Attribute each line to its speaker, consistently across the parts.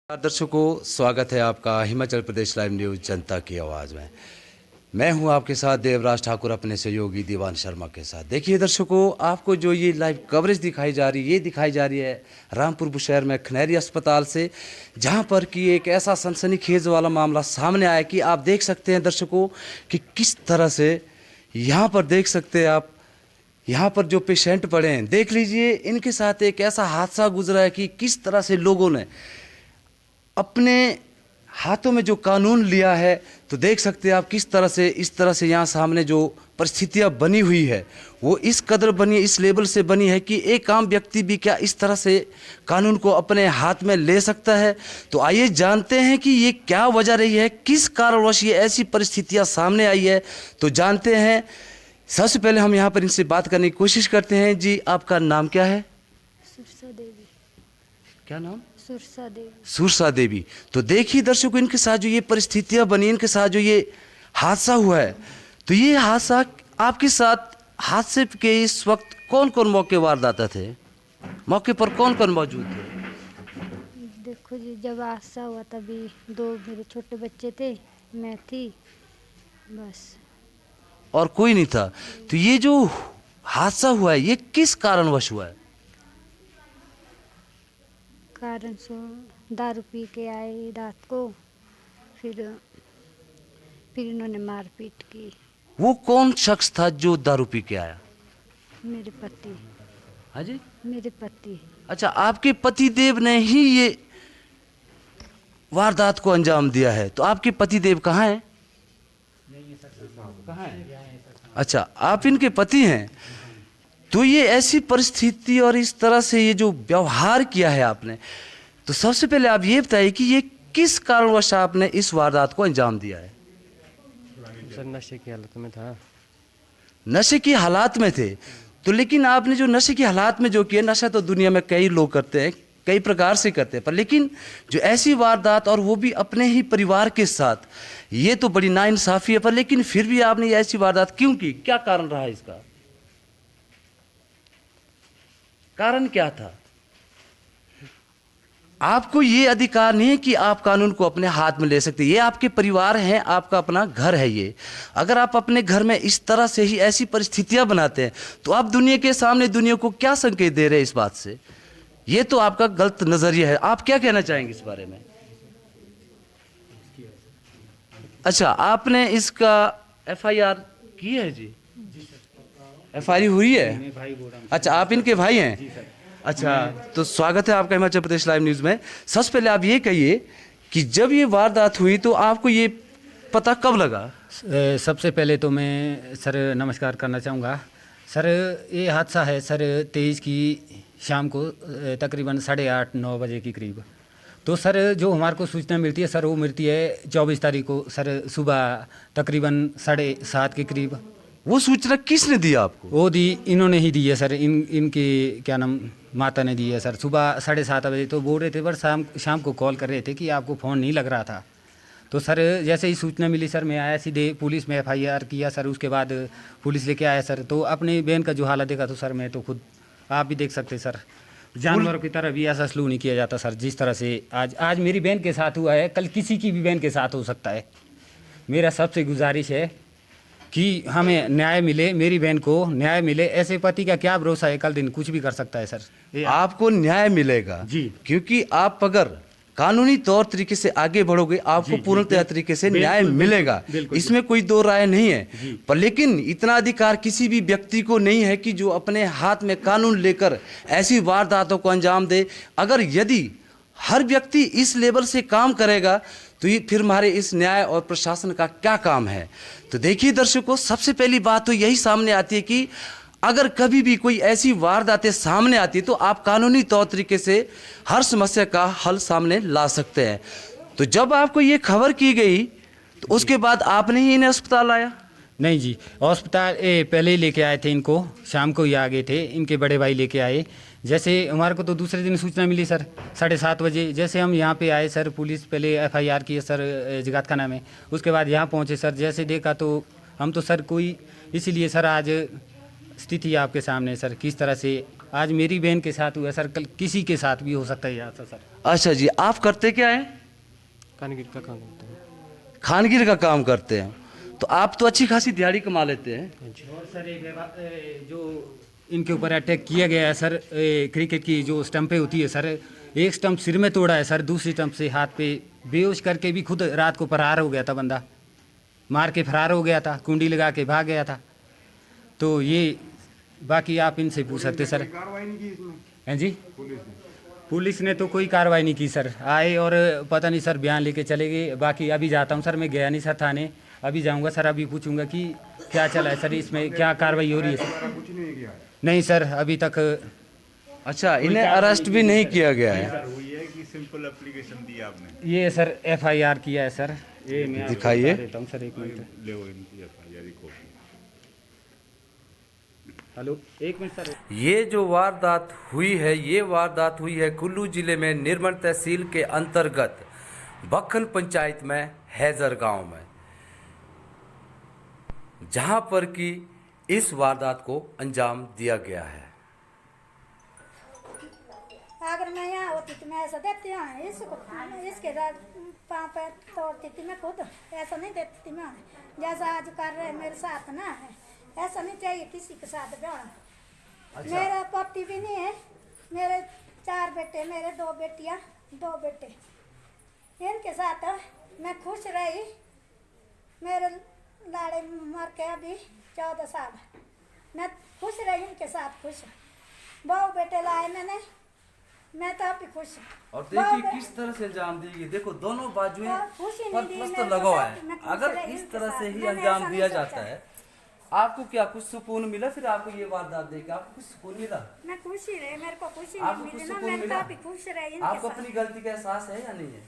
Speaker 1: दर्शकों, स्वागत है आपका हिमाचल प्रदेश लाइव न्यूज़ जनता की आवाज़ में। मैं हूं आपके साथ देवराज ठाकुर, अपने सहयोगी दीवान शर्मा के साथ। देखिए दर्शकों, आपको जो ये लाइव कवरेज दिखाई जा रही है रामपुर बुशहर में खनेरी अस्पताल से, जहां पर कि एक ऐसा सनसनीखेज वाला मामला सामने आया कि आप देख सकते हैं दर्शकों कि किस तरह से यहाँ पर देख सकते हैं आप, यहाँ पर जो पेशेंट पड़े हैं, देख लीजिए इनके साथ एक ऐसा हादसा गुजरा है कि किस तरह से लोगों ने अपने हाथों में जो कानून लिया है। तो देख सकते हैं आप किस तरह से, इस तरह से यहाँ सामने जो परिस्थितियाँ बनी हुई है वो इस कदर बनी, इस लेवल से बनी है कि एक आम व्यक्ति भी क्या इस तरह से कानून को अपने हाथ में ले सकता है। तो आइए जानते हैं कि ये क्या वजह रही है, किस कारणवश ये ऐसी परिस्थितियाँ सामने आई है। तो जानते हैं, सबसे पहले हम यहाँ पर इनसे बात करने की कोशिश करते हैं। जी, आपका नाम क्या है?
Speaker 2: सुरसा देवी।
Speaker 1: क्या नाम?
Speaker 2: सुरसा देवी।
Speaker 1: सुरसा देवी। तो देखिए दर्शकों, इनके साथ जो ये परिस्थितियां बनी, इनके साथ जो ये हादसा हुआ है, तो ये हादसा आपके साथ हादसे के इस वक्त कौन कौन मौके वारदाता थे, मौके पर कौन कौन मौजूद थे?
Speaker 2: देखो जी, जब हादसा हुआ तभी दो मेरे छोटे बच्चे थे, मैं थी, बस।
Speaker 1: और कोई नहीं था। तो ये जो हादसा हुआ है ये किस कारणवश हुआ है?
Speaker 2: कारण सो दारू पी के आए रात को, फिर इन्होंने मारपीट की।
Speaker 1: वो कौन शख्स था जो दारू पी के आया?
Speaker 2: मेरे पति।
Speaker 1: हाँ जी,
Speaker 2: मेरे पति।
Speaker 1: अच्छा, आपके पति देव ने ही ये वारदात को अंजाम दिया है। तो आपके पति देव कहाँ हैं? कहाँ हैं? अच्छा, आप इनके पति हैं। तो ये ऐसी परिस्थिति और इस तरह से ये जो व्यवहार किया है आपने, तो सबसे पहले आप ये बताइए कि ये किस कारणवश आपने इस वारदात को अंजाम दिया है?
Speaker 3: सर नशे की हालत में था।
Speaker 1: नशे की हालात में थे। तो लेकिन आपने जो नशे की हालात में जो किया, नशा तो दुनिया में कई लोग करते हैं, कई प्रकार से करते हैं, पर लेकिन जो ऐसी वारदात और वो भी अपने ही परिवार के साथ, ये तो बड़ी नाइंसाफी है। पर लेकिन फिर भी आपने ये ऐसी वारदात क्यों की? क्या कारण रहा इसका? कारण क्या था? आपको ये अधिकार नहीं है कि आप कानून को अपने हाथ में ले सकते। ये आपके परिवार हैं, आपका अपना घर है ये। अगर आप अपने घर में इस तरह से ही ऐसी परिस्थितियां बनाते हैं तो आप दुनिया के सामने दुनिया को क्या संकेत दे रहे हैं इस बात से? ये तो आपका गलत नजरिया है। आप क्या कहना चाहेंगे इस बारे में? अच्छा, आपने इसका एफआईआर की है? जी, एफआईआर हुई है। अच्छा, आप इनके भाई हैं? अच्छा, तो स्वागत है आपका हिमाचल प्रदेश लाइव न्यूज़ में। सबसे पहले आप ये कहिए कि जब ये वारदात हुई तो आपको ये पता कब लगा?
Speaker 3: सबसे पहले तो मैं सर नमस्कार करना चाहूँगा। सर ये हादसा है सर 23 की शाम को तकरीबन 8:30-9 बजे के करीब। तो सर जो हमारे को सूचना मिलती है सर, वो मिलती है 24 तारीख को सर सुबह तकरीबन 7:30 के करीब।
Speaker 1: वो सूचना किसने दी आपको?
Speaker 3: वो दी इन्होंने ही दी है सर, इनके क्या नाम माता ने दी है सर। सुबह 7:30 बजे तो बोल रहे थे, पर शाम को कॉल कर रहे थे कि आपको फ़ोन नहीं लग रहा था। तो सर जैसे ही सूचना मिली सर, मैं आया सीधे पुलिस में एफआईआर किया सर। उसके बाद पुलिस लेके आया सर। तो अपनी बहन का जो हालत देखा तो सर मैं तो खुद, आप भी देख सकते सर, जानवरों की तरह भी ऐसा सलूक नहीं किया जाता सर। जिस तरह से आज मेरी बहन के साथ हुआ है, कल किसी की भी बहन के साथ हो सकता है। मेरा सबसे गुजारिश है कि हमें न्याय मिले, मेरी बहन को न्याय मिले। ऐसे पति का क्या भरोसा है, कल दिन कुछ भी कर सकता है सर।
Speaker 1: आपको न्याय मिलेगा
Speaker 3: जी,
Speaker 1: क्योंकि आप अगर कानूनी तौर तरीके से आगे बढ़ोगे आपको पूर्णतः तरीके से न्याय मिलेगा, इसमें कोई दो राय नहीं है। पर लेकिन इतना अधिकार किसी भी व्यक्ति को नहीं है कि जो अपने हाथ में कानून लेकर ऐसी वारदातों को अंजाम दे। अगर यदि हर व्यक्ति इस लेवल से काम करेगा तो ये फिर हमारे इस न्याय और प्रशासन का क्या काम है? तो देखिए दर्शकों, सबसे पहली बात तो यही सामने आती है कि अगर कभी भी कोई ऐसी वारदातें सामने आती है तो आप कानूनी तौर तरीके से हर समस्या का हल सामने ला सकते हैं। तो जब आपको ये खबर की गई तो उसके बाद आपने ही इन्हें अस्पताल लाया?
Speaker 3: नहीं जी, अस्पताल पहले ही लेके आए थे इनको, शाम को ही आ गए थे। इनके बड़े भाई लेके आए। जैसे हमारे को तो दूसरे दिन सूचना मिली सर 7:30 बजे। जैसे हम यहाँ पे आए सर, पुलिस पहले एफआईआर की है सर जगात खाना में। उसके बाद यहाँ पहुँचे सर, जैसे देखा तो हम तो सर कोई, इसीलिए सर आज स्थिति आपके सामने सर, किस तरह से आज मेरी बहन के साथ हुआ सर, कल किसी के साथ भी हो सकता है ऐसा सर।
Speaker 1: अच्छा जी, आप करते क्या हैं?
Speaker 4: कानगिर का काम करते हैं।
Speaker 1: खानगिर का काम करते हैं, तो आप तो अच्छी खासी दिहाड़ी कमा लेते हैं।
Speaker 3: और सर जो इनके ऊपर अटैक किया गया है सर, क्रिकेट की जो स्टंपें होती है सर, एक स्टंप सिर में तोड़ा है सर, दूसरी स्टंप से हाथ पे बेहोश करके भी खुद रात को फरार हो गया था बंदा, मार के फरार हो गया था, कुंडी लगा के भाग गया था। तो ये बाकी आप इनसे पूछ सकते सर।
Speaker 5: कार्रवाई नहीं की इसमें
Speaker 3: हैं जी?
Speaker 5: पुलिस ने?
Speaker 3: पुलिस ने तो कोई कार्रवाई नहीं की सर, आए और पता नहीं सर बयान लेके चले गए। बाकी अभी जाता हूँ सर, मैं गया नहीं सर थाने, अभी जाऊँगा सर, अभी पूछूंगा कि क्या चला है सर, इसमें क्या कार्रवाई हो रही है सर।
Speaker 5: हमारा कुछ नहीं किया है।
Speaker 3: नहीं सर, अभी तक
Speaker 1: अच्छा, इन्हें अरेस्ट भी नहीं किया गया है।
Speaker 6: हुई है कि सिंपल एप्लीकेशन दी आपने?
Speaker 3: ये सर FIR किया है सर, ये मैं आपको
Speaker 1: दिखाइए।
Speaker 3: बता देता हूँ सर, एक मिनट।
Speaker 6: ले इनकी एफआईआर की कॉपी।
Speaker 3: हेलो, एक मिनट सर।
Speaker 1: ये जो वारदात हुई है, ये वारदात हुई है कुल्लू जिले में निर्मल तहसील के अंतर्गत बखन पंचायत में हैजर गांव में, जहां पर कि इस वारदात को अंजाम दिया गया है।
Speaker 7: अगर मैं यहाँ होती तो मैं ऐसा देती हूँ इसके पाँव पैर तोड़ती थी मैं खुद, ऐसा नहीं देती थी मैं जैसा आज कर रहे मेरे साथ ना है, ऐसा नहीं चाहिए किसी के साथ ब्याह। मेरा पति भी नहीं है, मेरे 4 बेटे, मेरे 2 बेटियाँ 2 बेटे, इनके साथ मैं खुश रही। मेरे लाड़े मर के अभी 14 साल, मैं खुश रही इनके साथ, खुश। बहू बेटे लाए मैंने, मैं तो अभी खुश हूँ।
Speaker 1: और देखिए किस तरह से अंजाम दी गई, देखो दोनों बाजुएं
Speaker 7: खुशी
Speaker 1: पर
Speaker 7: नहीं दी,
Speaker 1: प्लस
Speaker 7: मैं
Speaker 1: तो लगा हुआ है।
Speaker 7: मैं खुश
Speaker 1: अगर
Speaker 7: रही
Speaker 1: इस
Speaker 7: इनके
Speaker 1: तरह
Speaker 7: साथ,
Speaker 1: से ही
Speaker 7: मैंने
Speaker 1: अंजाम
Speaker 7: ऐसा
Speaker 1: दिया
Speaker 7: नहीं
Speaker 1: जाता
Speaker 7: सोचा।
Speaker 1: है, आपको क्या कुछ सुकून मिला? फिर आपको ये वारदात देख आपको कुछ सुकून मिला?
Speaker 7: मैं खुशी रही, मेरे को खुशी
Speaker 1: आपको
Speaker 7: नहीं
Speaker 1: कुछ
Speaker 7: मिली ना,
Speaker 1: सुकून
Speaker 7: मैं
Speaker 1: मिला?
Speaker 7: तो अभी खुश रही इनके
Speaker 1: आपको
Speaker 7: साथ।
Speaker 1: अपनी गलती का एहसास है या नहीं है?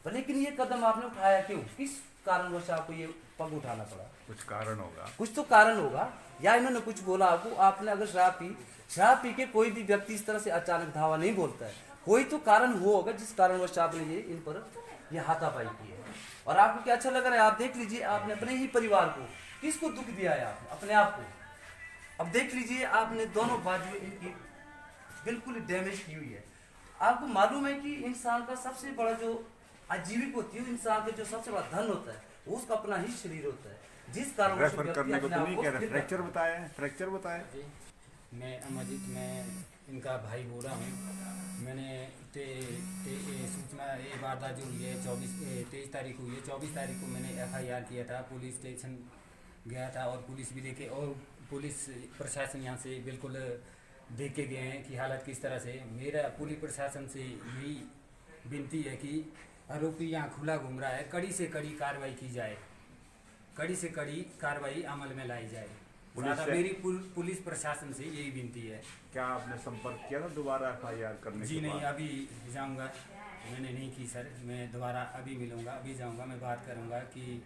Speaker 1: लेकिन ये कदम आपने उठाया क्यों? किस कारणवश आपको ये पग उठाना पड़ा?
Speaker 6: कुछ कारण होगा।
Speaker 1: कुछ तो कारण होगा, या इन्होंने कुछ बोला आपको? आपने अगर शराब पी के कोई भी व्यक्ति इस तरह से अचानक धावा नहीं बोलता है, कोई तो कारण वो होगा जिस कारणवश आपने ये इन पर ये हाथापाई की है। और आपको क्या अच्छा लग रहा है? आप देख लीजिए, आपने अपने ही परिवार को, किसको दुख दिया है आपने? अपने आप को। अब देख लीजिए, आपने दोनों बाजू इनकी बिल्कुल डैमेज की हुई है। आपको मालूम है कि इंसान का सबसे बड़ा जो आजीविक होती है, इंसान का जो सबसे बड़ा धन होता है, वो उसका अपना ही शरीर होता है, जिस कारण
Speaker 5: रेफर करने को तो नहीं कह रहे, फ्रैक्चर बताया है, फ्रैक्चर बताया।
Speaker 3: मैं अमरजीत, मैं इनका भाई बोल रहा हूँ। मैंने सूचना ये वारदात जो हुई है 23 तारीख को हुई है, 24 तारीख को मैंने FIR किया था, पुलिस स्टेशन गया था और पुलिस भी देखे, और पुलिस प्रशासन यहाँ से बिल्कुल देख के गए हैं कि हालत किस तरह से। मेरा पुलिस प्रशासन से यही विनती है कि आरोपी यहाँ खुला घूम रहा है, कड़ी से कड़ी कार्रवाई की जाए, कड़ी से कड़ी कार्रवाई अमल में लाई जाए। मेरी पुलिस प्रशासन से यही विनती है।
Speaker 6: क्या आपने संपर्क किया था दोबारा एफआईआर करने
Speaker 3: जी
Speaker 6: के
Speaker 3: नहीं,
Speaker 6: बाद?
Speaker 3: अभी जाऊंगा, मैंने नहीं की सर, मैं दोबारा अभी मिलूंगा, अभी जाऊंगा, मैं बात करूंगा कि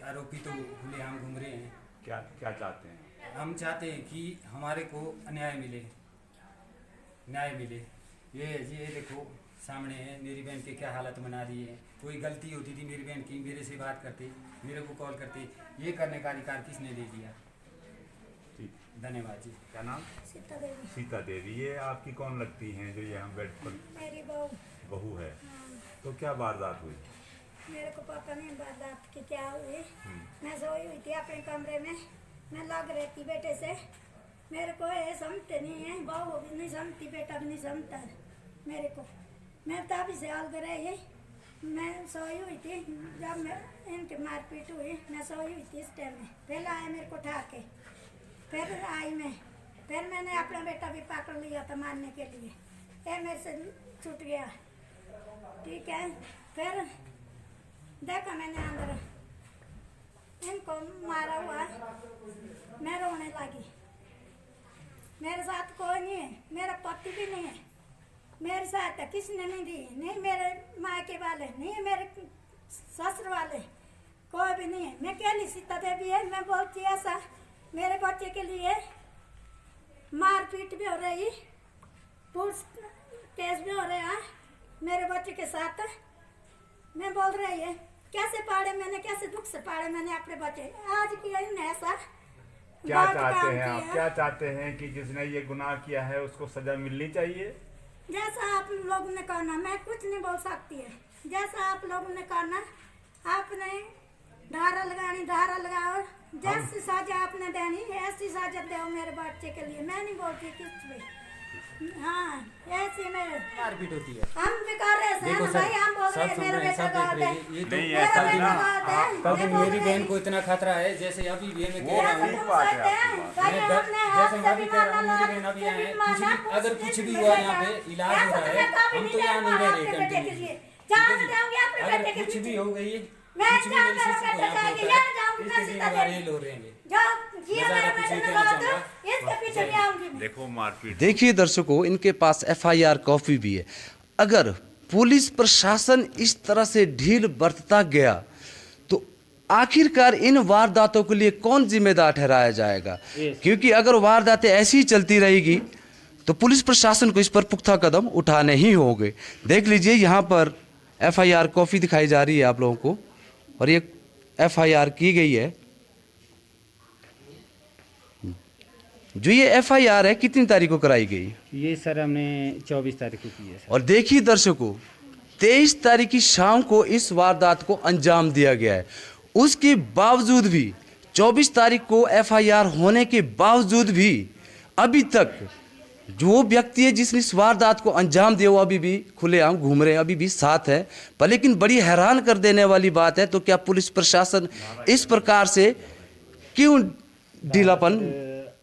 Speaker 3: आरोपी तो खुलेआम घूम रहे हैं।
Speaker 6: क्या क्या चाहते हैं?
Speaker 3: हम चाहते हैं कि हमारे को न्याय मिले, न्याय मिले। ये देखो सामने है, मेरी बहन की क्या हालत बना दी है। कोई गलती होती थी मेरी बहन की, मेरे से बात करते, मेरे को कॉल करते, ये करने का अधिकार किसने दे दिया?
Speaker 6: ठीक,
Speaker 3: धन्यवाद जी।
Speaker 6: क्या नाम?
Speaker 7: सीता देवी
Speaker 6: सीता देवी। ये आपकी कौन लगती हैं जो यहाँ बेड पर
Speaker 7: मेरी बहू।
Speaker 6: बहू है?
Speaker 7: हाँ,
Speaker 6: तो क्या वारदात हुई?
Speaker 7: मेरे को पता नहीं बात की क्या हुई। मैं सोई हुई थी अपने कमरे में, मैं लग रही थी बेटे से, मेरे को ये समझते नहीं है, बहू भी नहीं समझती, बेटा भी नहीं समझता है मेरे को। मैं तभी से अलग रही, मैं सोई हुई थी जब मैं इनके मारपीट हुई, मैं सोई हुई थी इस टाइम में। पहले आए मेरे को उठा के, फिर आई मैं, फिर मैंने अपना बेटा भी पकड़ लिया था मारने के लिए, ये मेरे से छूट गया। ठीक है, फिर देखा मैंने अंदर इनको मारा हुआ, मैं रोने लगी। मेरे साथ कोई नहीं है, मेरा पति भी नहीं है मेरे साथ, किसने नहीं दी, नहीं मेरे मायके वाले, नहीं मेरे ससुर वाले, कोई भी नहीं है। मैं अकेली सीता देवी है। मैं बोलती ऐसा, मेरे बच्चे के लिए मारपीट भी हो रही, पुलिस केस भी हो रहा है मेरे बच्चे के साथ। मैं बोल रही है कैसे पाड़े मैंने, कैसे दुख से पाड़े मैंने अपने बच्चे। आज किया इन्हें ऐसा,
Speaker 6: क्या
Speaker 7: बहुत
Speaker 6: चाहते
Speaker 7: काम
Speaker 6: हैं
Speaker 7: किया
Speaker 6: आप?
Speaker 7: है।
Speaker 6: क्या चाहते हैं कि जिसने ये गुनाह किया है उसको सजा मिलनी चाहिए?
Speaker 7: जैसा आप लोगों ने कहना, मैं कुछ नहीं बोल सकती है। जैसा आप लोगों ने कहना, आपने धारा लगानी धारा लगाओ, जैसी सजा आपने देनी ऐसी सजा दो मेरे बच्चे के लिए। मैं नहीं बोलती किस भी। हाँ, ऐसी में
Speaker 3: मारपीट होती है।
Speaker 7: हम भी कर रहे हैं
Speaker 3: देखो
Speaker 7: ना
Speaker 3: सर,
Speaker 7: भाई, हम बोल रहे
Speaker 3: सब
Speaker 7: हैं
Speaker 3: सुन
Speaker 7: मेरा
Speaker 3: रहे हैं,
Speaker 7: बेटा
Speaker 3: सब देख
Speaker 7: गलत
Speaker 3: रहे
Speaker 7: है,
Speaker 3: हैं। ये तो
Speaker 6: नहीं,
Speaker 7: मेरा
Speaker 6: ऐसा
Speaker 7: बेटा
Speaker 6: ना,
Speaker 7: गलत है।
Speaker 3: कल
Speaker 7: मैं
Speaker 3: दिन
Speaker 7: बोल
Speaker 3: मेरी
Speaker 7: रही
Speaker 3: बहन
Speaker 7: हूँ।
Speaker 3: को इतना खतरा है, जैसे अभी भी मैं कह
Speaker 6: वो
Speaker 3: रहा
Speaker 7: जैसे
Speaker 3: हूँ।
Speaker 6: ठीक
Speaker 7: तुम
Speaker 6: बात है
Speaker 7: सोचते हैं,
Speaker 6: आपकी
Speaker 7: भाई
Speaker 3: मैं
Speaker 7: हमने
Speaker 3: जैसे
Speaker 7: आपसे
Speaker 3: मैं भी
Speaker 7: भी
Speaker 3: कह रहा
Speaker 7: माना,
Speaker 3: हूँ, मेरी बहन अभी
Speaker 7: आपसे
Speaker 3: आए
Speaker 7: भी
Speaker 3: हैं,
Speaker 7: माना,
Speaker 3: अगर
Speaker 7: कुछ
Speaker 3: कुछ
Speaker 7: दिन
Speaker 3: भी
Speaker 7: में
Speaker 3: हुआ
Speaker 7: बेटा।
Speaker 3: यहाँ पे इलाज
Speaker 7: ऐसा
Speaker 3: हो रहा
Speaker 7: तो
Speaker 3: है,
Speaker 7: मैं कभी
Speaker 3: हम
Speaker 7: नहीं
Speaker 3: तो यहाँ नहीं
Speaker 7: जाऊंगा
Speaker 3: रह रहे
Speaker 7: आपके बेटे के
Speaker 3: कंटिन्यू।
Speaker 7: लिए। जान जाऊंगी अपने
Speaker 3: अगर
Speaker 7: बेटे के
Speaker 3: कुछ भी
Speaker 7: पीछे।
Speaker 3: हो गई,
Speaker 7: मैं
Speaker 3: कुछ भी मेरी
Speaker 7: जाऊंगा
Speaker 3: सिस्टर को
Speaker 7: बेटे
Speaker 3: यहाँ
Speaker 7: जाएगी,
Speaker 3: पे
Speaker 7: यहाँ
Speaker 3: होता
Speaker 7: जाऊंगी,
Speaker 3: है,
Speaker 7: मैं
Speaker 3: इसके
Speaker 7: सीधा
Speaker 3: जिम्मेदार
Speaker 7: दे-
Speaker 3: ये लोग रहेंगे।
Speaker 7: जो किया
Speaker 3: मैं
Speaker 7: मेरे
Speaker 3: ज़्यादा कुछ
Speaker 7: बेटे
Speaker 3: नहीं
Speaker 7: ने
Speaker 3: कहना
Speaker 7: गलत,
Speaker 3: चाहूँगा।
Speaker 7: इसके पीछे भी आऊंगी मैं।
Speaker 6: देखो मारपीट।
Speaker 1: देखिए दर्शकों, इनके पास एफआईआर कॉपी भी है। अगर पुलिस प्रशासन इस तरह से ढील बरतता गया तो आखिरकार इन वारदातों के लिए कौन जिम्मेदार ठहराया जाएगा? क्योंकि अगर वारदातें ऐसी ही चलती रहेगी तो पुलिस प्रशासन को इस पर पुख्ता कदम उठाने ही होंगे। देख लीजिए, यहाँ पर एफआईआर कॉपी दिखाई जा रही है आप लोगों को, और ये एफआईआर की गई है। जो ये एफआईआर है कितनी तारीख को कराई गई?
Speaker 3: ये सर हमने 24 तारीख को की है सर।
Speaker 1: और देखिए दर्शकों, 23 तारीख की शाम को इस वारदात को अंजाम दिया गया है। उसके बावजूद भी 24 तारीख को एफआईआर होने के बावजूद भी अभी तक जो व्यक्ति है जिसने इस वारदात को अंजाम दिया वो अभी भी खुलेआम घूम रहे हैं, अभी भी साथ है। पर लेकिन बड़ी हैरान कर देने वाली बात है, तो क्या पुलिस प्रशासन इस प्रकार से क्यों ढीलापन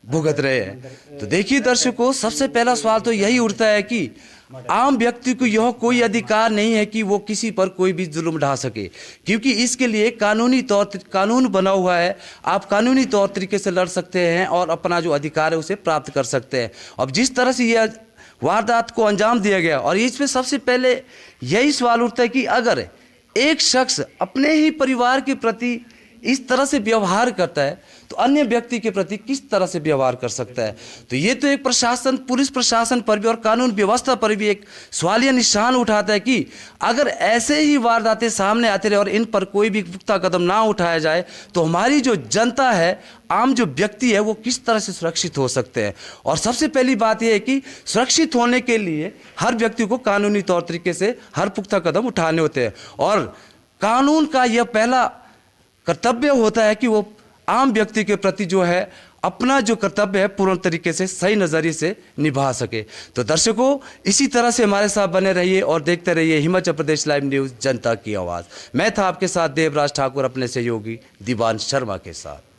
Speaker 1: भुगत रहे हैं? तो देखिए दर्शकों, सबसे पहला सवाल तो यही उठता है कि आम व्यक्ति को यह कोई अधिकार नहीं है कि वो किसी पर कोई भी जुल्म ढा सके, क्योंकि इसके लिए कानून बना हुआ है। आप कानूनी तौर तरीके से लड़ सकते हैं और अपना जो अधिकार है उसे प्राप्त कर सकते हैं। अब जिस तरह से यह वारदात को अंजाम दिया गया, और इसमें सबसे पहले यही सवाल उठता है कि अगर एक शख्स अपने ही परिवार के प्रति इस तरह से व्यवहार करता है तो अन्य व्यक्ति के प्रति किस तरह से व्यवहार कर सकता है? तो ये तो एक प्रशासन, पुलिस प्रशासन पर भी और कानून व्यवस्था पर भी एक सवालिया निशान उठाता है कि अगर ऐसे ही वारदातें सामने आते रहे और इन पर कोई भी पुख्ता कदम ना उठाया जाए तो हमारी जो जनता है, आम जो व्यक्ति है, वो किस तरह से सुरक्षित हो सकते हैं। और सबसे पहली बात यह है कि सुरक्षित होने के लिए हर व्यक्ति को कानूनी तौर तरीके से हर पुख्ता कदम उठाने होते हैं, और कानून का यह पहला कर्तव्य होता है कि वो आम व्यक्ति के प्रति जो है अपना जो कर्तव्य है पूर्ण तरीके से सही नज़रिए से निभा सके। तो दर्शकों, इसी तरह से हमारे साथ बने रहिए और देखते रहिए हिमाचल प्रदेश लाइव न्यूज़, जनता की आवाज़। मैं था आपके साथ देवराज ठाकुर, अपने सहयोगी दीवान शर्मा के साथ।